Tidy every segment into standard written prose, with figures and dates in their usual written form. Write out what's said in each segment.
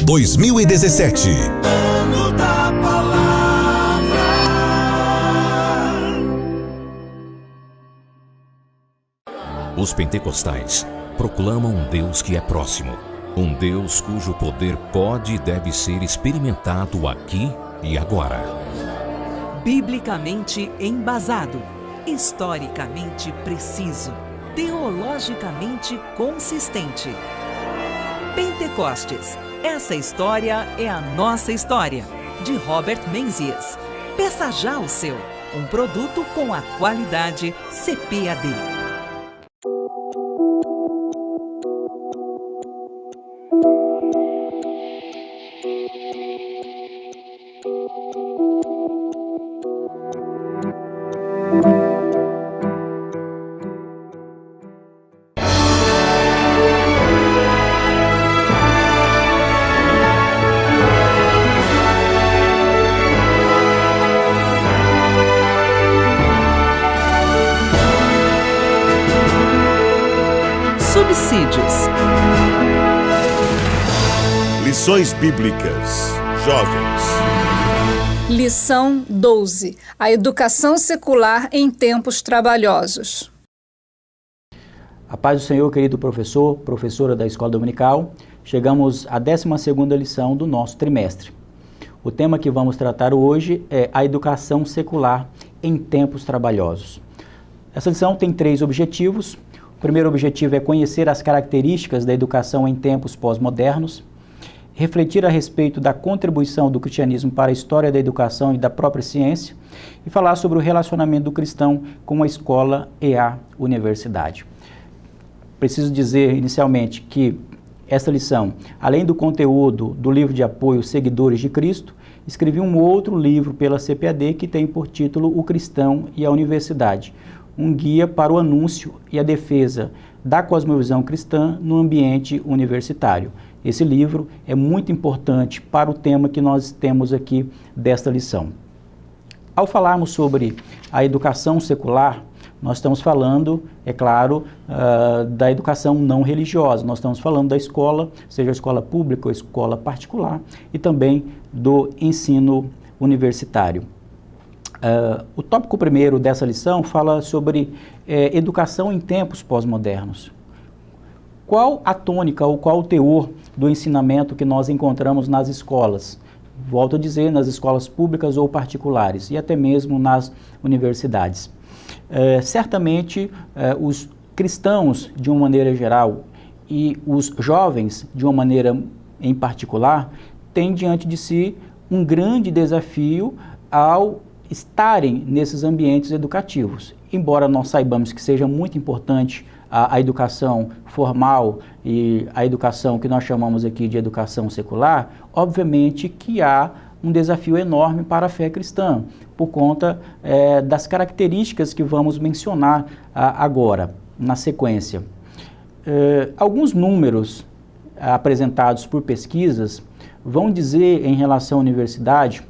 2017. Ano da Palavra. Os pentecostais proclamam um Deus que é próximo, um Deus cujo poder pode e deve ser experimentado aqui e agora. Biblicamente embasado, historicamente preciso, teologicamente consistente. Pentecostes, essa história é a nossa história, de Robert Menzies. Peça já o seu, um produto com a qualidade CPAD. Subsídios. Lições Bíblicas. Jovens. Lição 12. A educação secular em tempos trabalhosos. A paz do Senhor, querido professor, professora da Escola Dominical. Chegamos à 12ª lição do nosso trimestre. O tema que vamos tratar hoje é a educação secular em tempos trabalhosos. Essa lição tem 3 objetivos. O primeiro objetivo é conhecer as características da educação em tempos pós-modernos, refletir a respeito da contribuição do cristianismo para a história da educação e da própria ciência e falar sobre o relacionamento do cristão com a escola e a universidade. Preciso dizer inicialmente que esta lição, além do conteúdo do livro de apoio Seguidores de Cristo, escrevi um outro livro pela CPAD que tem por título O Cristão e a Universidade, um guia para o anúncio e a defesa da cosmovisão cristã no ambiente universitário. Esse livro é muito importante para o tema que nós temos aqui desta lição. Ao falarmos sobre a educação secular, nós estamos falando, é claro, da educação não religiosa. Nós estamos falando da escola, seja a escola pública ou escola particular, e também do ensino universitário. O tópico primeiro dessa lição fala sobre educação em tempos pós-modernos. Qual a tônica ou qual o teor do ensinamento que nós encontramos nas escolas? Volto a dizer, nas escolas públicas ou particulares e até mesmo nas universidades. Certamente, os cristãos, de uma maneira geral, e os jovens, de uma maneira em particular, têm diante de si um grande desafio ao estarem nesses ambientes educativos. Embora nós saibamos que seja muito importante a educação formal e a educação que nós chamamos aqui de educação secular, obviamente que há um desafio enorme para a fé cristã, por conta das características que vamos mencionar agora, na sequência. Alguns números apresentados por pesquisas vão dizer em relação à universidade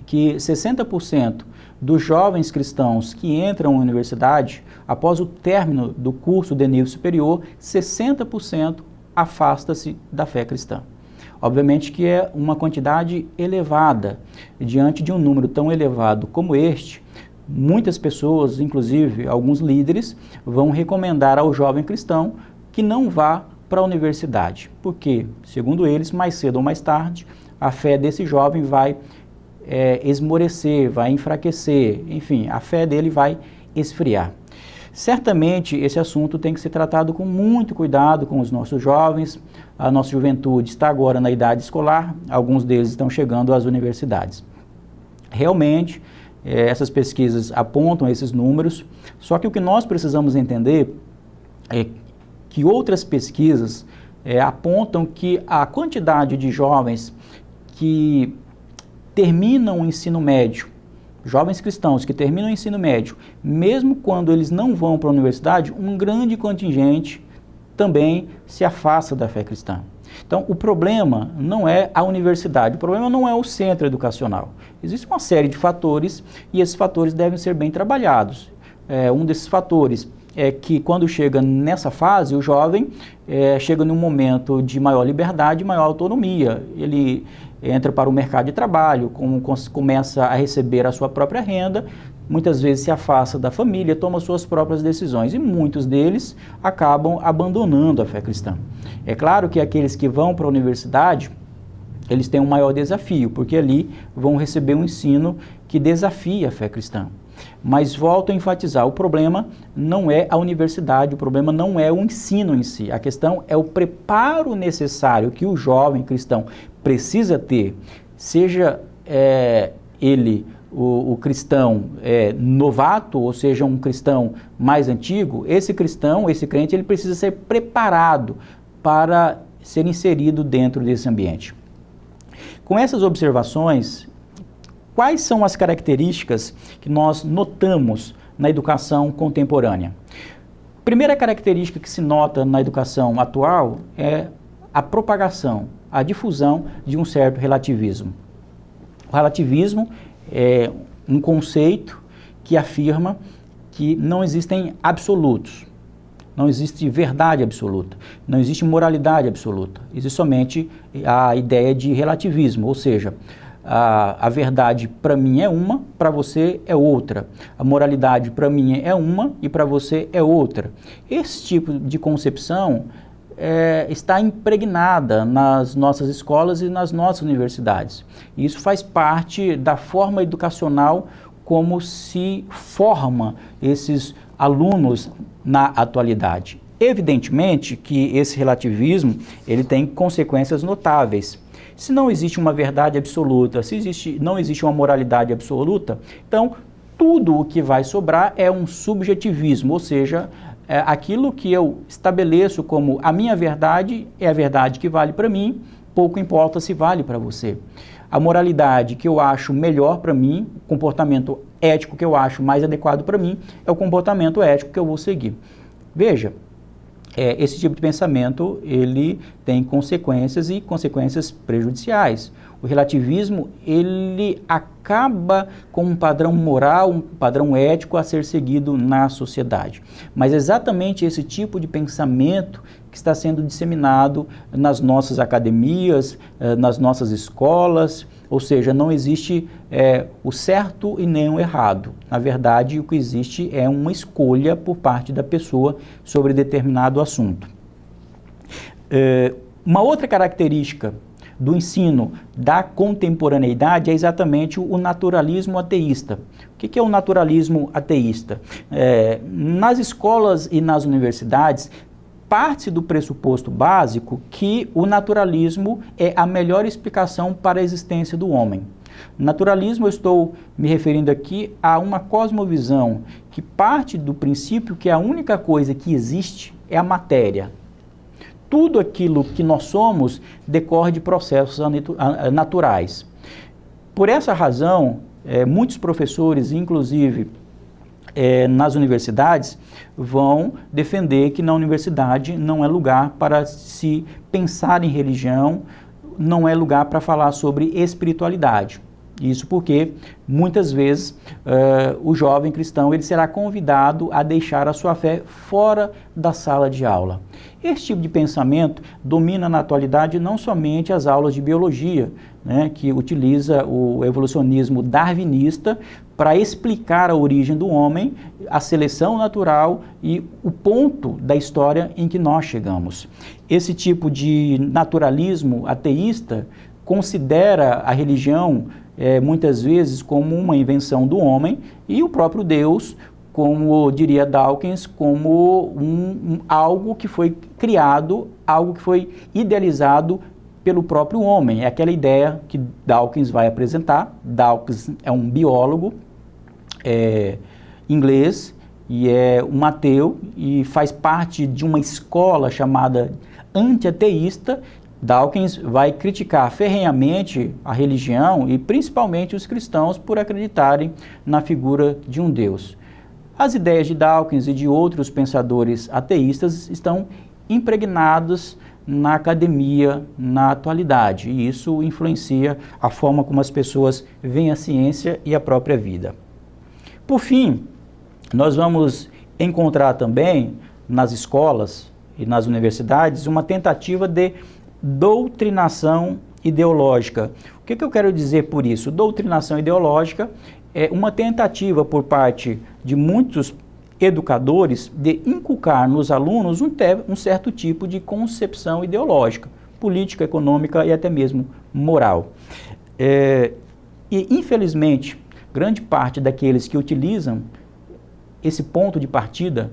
que 60% dos jovens cristãos que entram na universidade, após o término do curso de nível superior, 60% afasta-se da fé cristã. Obviamente que é uma quantidade elevada. Diante de um número tão elevado como este, muitas pessoas, inclusive alguns líderes, vão recomendar ao jovem cristão que não vá para a universidade, porque, segundo eles, mais cedo ou mais tarde, a fé desse jovem vai esmorecer, vai enfraquecer, enfim, a fé dele vai esfriar. Certamente esse assunto tem que ser tratado com muito cuidado com os nossos jovens. A nossa juventude está agora na idade escolar, alguns deles estão chegando às universidades. Realmente, essas pesquisas apontam esses números, só que o que nós precisamos entender é que outras pesquisas apontam que a quantidade de jovens que terminam o ensino médio, jovens cristãos que terminam o ensino médio, mesmo quando eles não vão para a universidade, um grande contingente também se afasta da fé cristã. Então, o problema não é a universidade, o problema não é o centro educacional. Existe uma série de fatores e esses fatores devem ser bem trabalhados. Um desses fatores é que quando chega nessa fase, o jovem chega num momento de maior liberdade, maior autonomia. Ele entra para o mercado de trabalho, começa a receber a sua própria renda, muitas vezes se afasta da família, toma suas próprias decisões e muitos deles acabam abandonando a fé cristã. É claro que aqueles que vão para a universidade, eles têm um maior desafio, porque ali vão receber um ensino que desafia a fé cristã. Mas volto a enfatizar, o problema não é a universidade, o problema não é o ensino em si, a questão é o preparo necessário que o jovem cristão precisa ter, seja ele o cristão novato, ou seja, um cristão mais antigo, esse crente, ele precisa ser preparado para ser inserido dentro desse ambiente. Com essas observações, quais são as características que nós notamos na educação contemporânea? A primeira característica que se nota na educação atual é a propagação, a difusão de um certo relativismo. O relativismo é um conceito que afirma que não existem absolutos, não existe verdade absoluta, não existe moralidade absoluta, existe somente a ideia de relativismo, ou seja, a verdade para mim é uma, para você é outra. A moralidade para mim é uma e para você é outra. Esse tipo de concepção está impregnada nas nossas escolas e nas nossas universidades. E isso faz parte da forma educacional como se forma esses alunos na atualidade. Evidentemente que esse relativismo ele tem consequências notáveis. Se não existe uma verdade absoluta, não existe uma moralidade absoluta, então tudo o que vai sobrar é um subjetivismo, ou seja, aquilo que eu estabeleço como a minha verdade é a verdade que vale para mim, pouco importa se vale para você. A moralidade que eu acho melhor para mim, o comportamento ético que eu acho mais adequado para mim, é o comportamento ético que eu vou seguir. Veja, esse tipo de pensamento, ele tem consequências e consequências prejudiciais. O relativismo, ele acaba com um padrão moral, um padrão ético a ser seguido na sociedade. Mas é exatamente esse tipo de pensamento que está sendo disseminado nas nossas academias, nas nossas escolas, ou seja, não existe o certo e nem o errado. Na verdade, o que existe é uma escolha por parte da pessoa sobre determinado assunto. Uma outra característica do ensino da contemporaneidade é exatamente o naturalismo ateísta. O que é o naturalismo ateísta? Nas escolas e nas universidades, parte do pressuposto básico que o naturalismo é a melhor explicação para a existência do homem. Naturalismo, eu estou me referindo aqui a uma cosmovisão que parte do princípio que a única coisa que existe é a matéria. Tudo aquilo que nós somos decorre de processos naturais. Por essa razão, muitos professores, inclusive nas universidades, vão defender que na universidade não é lugar para se pensar em religião, não é lugar para falar sobre espiritualidade. Isso porque, muitas vezes, o jovem cristão ele será convidado a deixar a sua fé fora da sala de aula. Esse tipo de pensamento domina na atualidade não somente as aulas de biologia, né, que utiliza o evolucionismo darwinista para explicar a origem do homem, a seleção natural e o ponto da história em que nós chegamos. Esse tipo de naturalismo ateísta considera a religião muitas vezes como uma invenção do homem e o próprio Deus, como diria Dawkins, como algo que foi criado, algo que foi idealizado pelo próprio homem. É aquela ideia que Dawkins vai apresentar. Dawkins é um biólogo inglês e é um ateu e faz parte de uma escola chamada anti-ateísta. Dawkins vai criticar ferrenhamente a religião e principalmente os cristãos por acreditarem na figura de um Deus. As ideias de Dawkins e de outros pensadores ateístas estão impregnadas na academia na atualidade e isso influencia a forma como as pessoas veem a ciência e a própria vida. Por fim, nós vamos encontrar também nas escolas e nas universidades uma tentativa de doutrinação ideológica. O que eu quero dizer por isso? Doutrinação ideológica é uma tentativa por parte de muitos educadores de inculcar nos alunos um certo tipo de concepção ideológica, política, econômica e até mesmo moral. E infelizmente, grande parte daqueles que utilizam esse ponto de partida,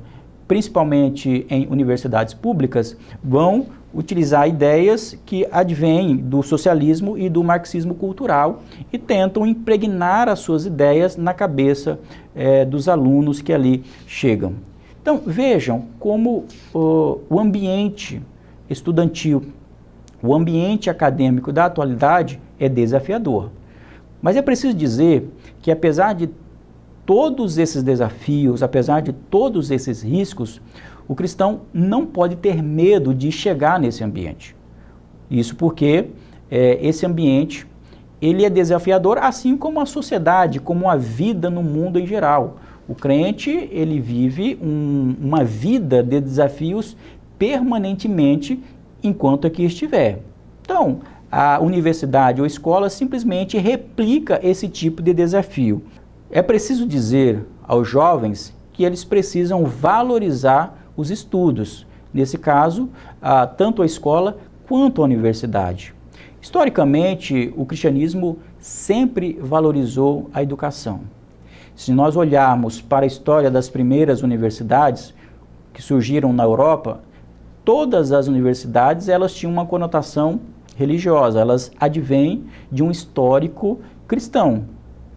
principalmente em universidades públicas, vão utilizar ideias que advêm do socialismo e do marxismo cultural e tentam impregnar as suas ideias na cabeça dos alunos que ali chegam. Então, vejam como o ambiente estudantil, o ambiente acadêmico da atualidade é desafiador. Mas é preciso dizer que, apesar de todos esses desafios, apesar de todos esses riscos, o cristão não pode ter medo de chegar nesse ambiente. Isso porque esse ambiente ele é desafiador, assim como a sociedade, como a vida no mundo em geral. O crente ele vive uma vida de desafios permanentemente enquanto aqui estiver. Então, a universidade ou escola simplesmente replica esse tipo de desafio. É preciso dizer aos jovens que eles precisam valorizar os estudos, nesse caso, tanto a escola quanto a universidade. Historicamente, o cristianismo sempre valorizou a educação. Se nós olharmos para a história das primeiras universidades que surgiram na Europa, todas as universidades elas tinham uma conotação religiosa, elas advêm de um histórico cristão.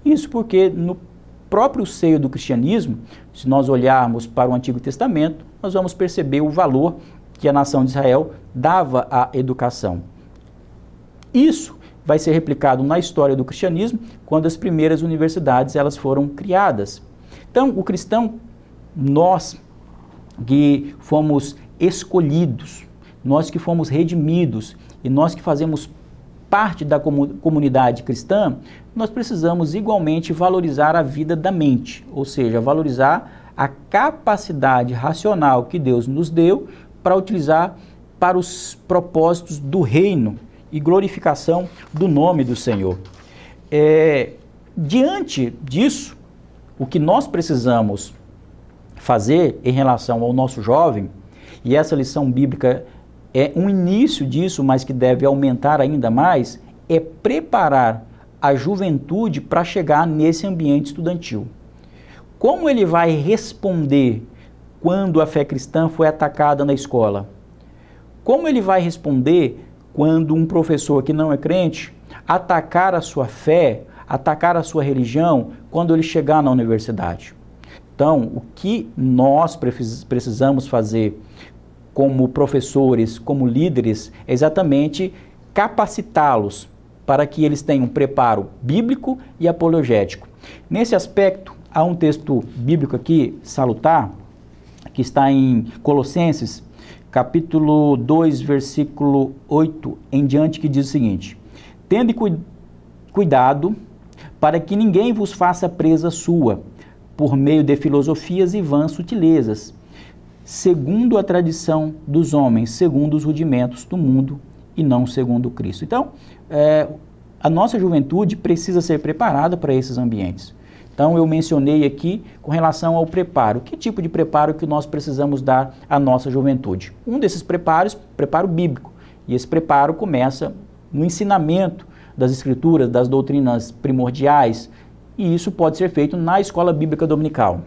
Isso porque no próprio seio do cristianismo, se nós olharmos para o Antigo Testamento, nós vamos perceber o valor que a nação de Israel dava à educação. Isso vai ser replicado na história do cristianismo, quando as primeiras universidades elas foram criadas. Então, o cristão, nós que fomos escolhidos, nós que fomos redimidos e nós que fazemos parte da comunidade cristã, nós precisamos igualmente valorizar a vida da mente, ou seja, valorizar a capacidade racional que Deus nos deu para utilizar para os propósitos do reino e glorificação do nome do Senhor. Diante disso, o que nós precisamos fazer em relação ao nosso jovem, e essa lição bíblica é um início disso, mas que deve aumentar ainda mais, é preparar a juventude para chegar nesse ambiente estudantil. Como ele vai responder quando a fé cristã foi atacada na escola? Como ele vai responder quando um professor que não é crente atacar a sua fé, atacar a sua religião, quando ele chegar na universidade? Então, o que nós precisamos fazer como professores, como líderes, é exatamente capacitá-los para que eles tenham preparo bíblico e apologético. Nesse aspecto, há um texto bíblico aqui, salutar, que está em Colossenses, capítulo 2, versículo 8 em diante, que diz o seguinte: tende cuidado para que ninguém vos faça presa sua, por meio de filosofias e vãs sutilezas, segundo a tradição dos homens, segundo os rudimentos do mundo e não segundo Cristo. Então, a nossa juventude precisa ser preparada para esses ambientes. Então, eu mencionei aqui com relação ao preparo. Que tipo de preparo que nós precisamos dar à nossa juventude? Um desses preparos, preparo bíblico. E esse preparo começa no ensinamento das escrituras, das doutrinas primordiais, e isso pode ser feito na escola bíblica dominical.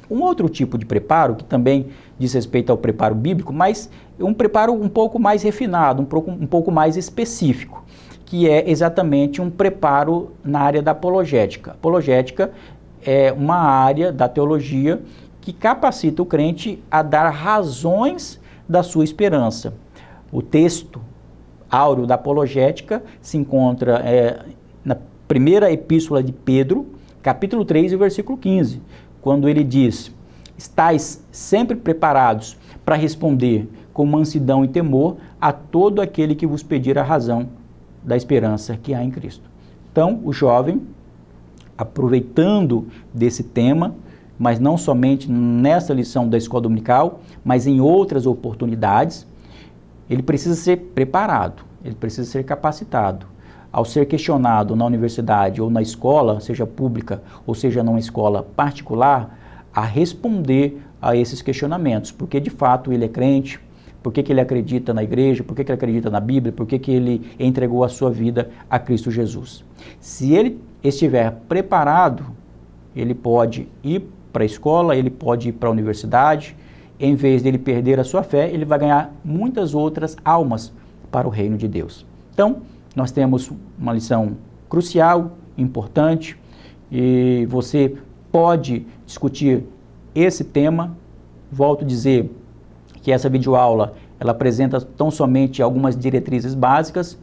Um outro tipo de preparo, que também diz respeito ao preparo bíblico, mas um preparo um pouco mais refinado, um pouco mais específico, que é exatamente um preparo na área da apologética. A apologética é uma área da teologia que capacita o crente a dar razões da sua esperança. O texto áureo da apologética se encontra na primeira epístola de Pedro, capítulo 3 e versículo 15, quando ele diz: estais sempre preparados para responder com mansidão e temor a todo aquele que vos pedir a razão da esperança que há em Cristo. Então, o jovem, aproveitando desse tema mas não somente nessa lição da escola dominical, mas em outras oportunidades, ele precisa ser preparado, ele precisa ser capacitado. Ao ser questionado na universidade ou na escola, seja pública ou seja numa escola particular, a responder a esses questionamentos, porque de fato ele é crente, por que ele acredita na igreja, por que ele acredita na Bíblia, por que ele entregou a sua vida a Cristo Jesus. Se ele estiver preparado, ele pode ir para a escola, ele pode ir para a universidade, em vez de ele perder a sua fé, ele vai ganhar muitas outras almas para o reino de Deus. Então, nós temos uma lição crucial, importante, e você pode discutir esse tema. Volto a dizer que essa videoaula, ela apresenta tão somente algumas diretrizes básicas.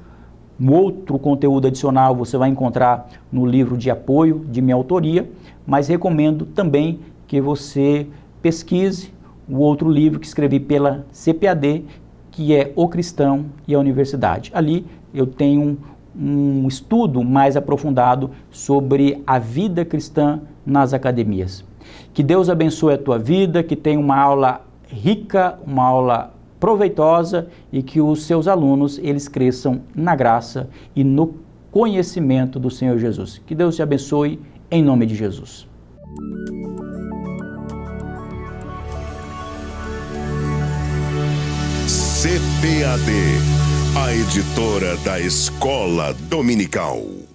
Um outro conteúdo adicional você vai encontrar no livro de apoio de minha autoria, mas recomendo também que você pesquise o outro livro que escrevi pela CPAD, que é O Cristão e a Universidade. Ali eu tenho um estudo mais aprofundado sobre a vida cristã nas academias. Que Deus abençoe a tua vida, que tenha uma aula rica, uma aula proveitosa e que os seus alunos, eles cresçam na graça e no conhecimento do Senhor Jesus. Que Deus te abençoe em nome de Jesus. CPAD, a editora da Escola Dominical.